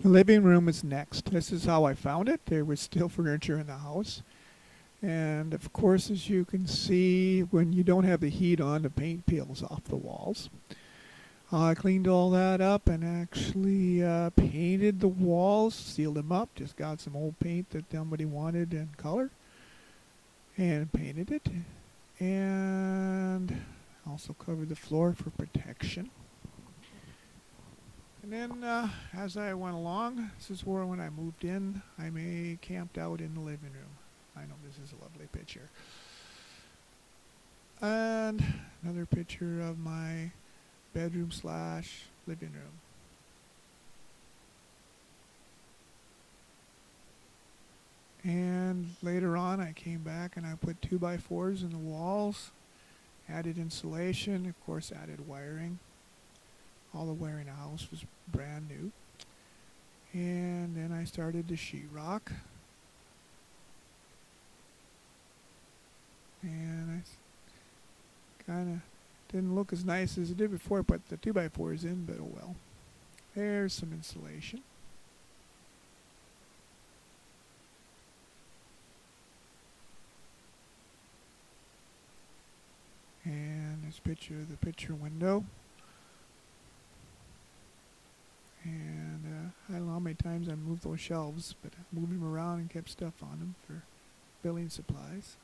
The living room is next. This is how I found it. There was still furniture in the house. And of course, as you can see, when you don't have the heat on, the paint peels off the walls. I cleaned all that up and actually painted the walls, sealed them up, just got some old paint that somebody wanted in color and painted it. And also covered the floor for protection. And then as I went along, this is where when I moved in, I camped out in the living room. I know this is a lovely picture. And another picture of my bedroom slash living room. And later on I came back and I put 2x4s in the walls, added insulation, of course added wiring. All the wiring in the house was brand new. And then I started to sheetrock. And I kind of didn't look as nice as it did before I put the 2x4s in, but oh well. There's some insulation. And this picture of the picture window. And I don't know how many times I moved those shelves, but I moved them around and kept stuff on them for building supplies.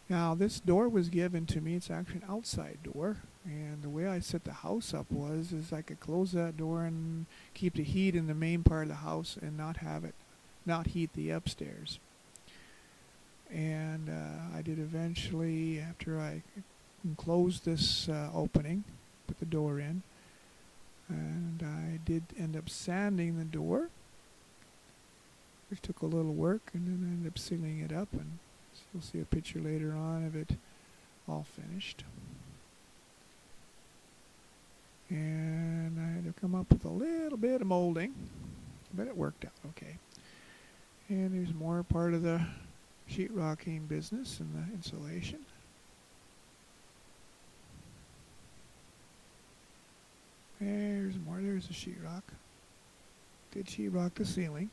Now this door was given to me. It's actually an outside door, and the way I set the house up is I could close that door and keep the heat in the main part of the house and not heat the upstairs. And I did eventually, after I closed this opening, put the door in, and I did end up sanding the door, which took a little work, and then I ended up sealing it up, and you'll see a picture later on of it all finished. And I had to come up with a little bit of molding, but it worked out okay. And there's more part of the sheetrocking business and the insulation. There's more. There's the sheetrock. Did sheetrock the ceiling.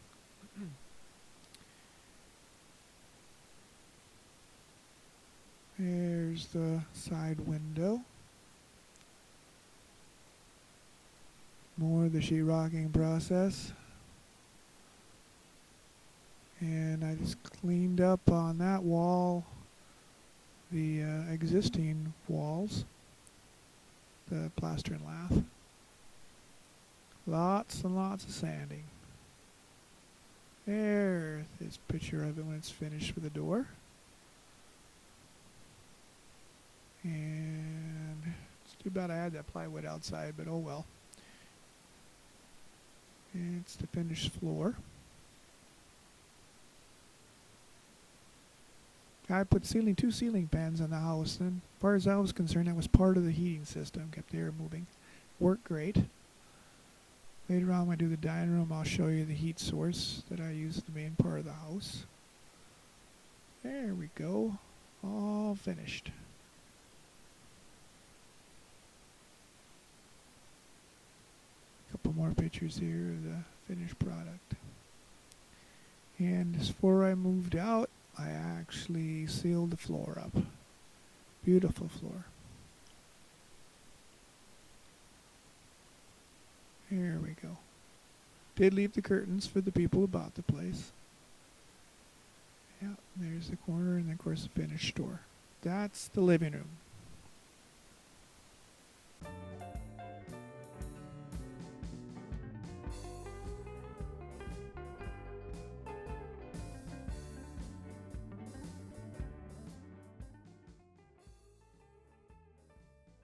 There's the side window. More of the sheetrocking process. And I just cleaned up on that wall the existing walls, the plaster and lath. Lots and lots of sanding. There's this picture of it when it's finished with the door. And it's too bad I had that plywood outside, but oh well. And it's the finished floor. I put two ceiling fans on the house, and as far as I was concerned, that was part of the heating system, kept the air moving. Worked great. Later on, when I do the dining room, I'll show you the heat source that I use at the main part of the house. There we go. All finished. Couple more pictures here of the finished product. And before I moved out, I actually sealed the floor up. Beautiful floor. There we go. Did leave the curtains for the people who bought the place. Yeah, there's the corner and of course the finished door. That's the living room.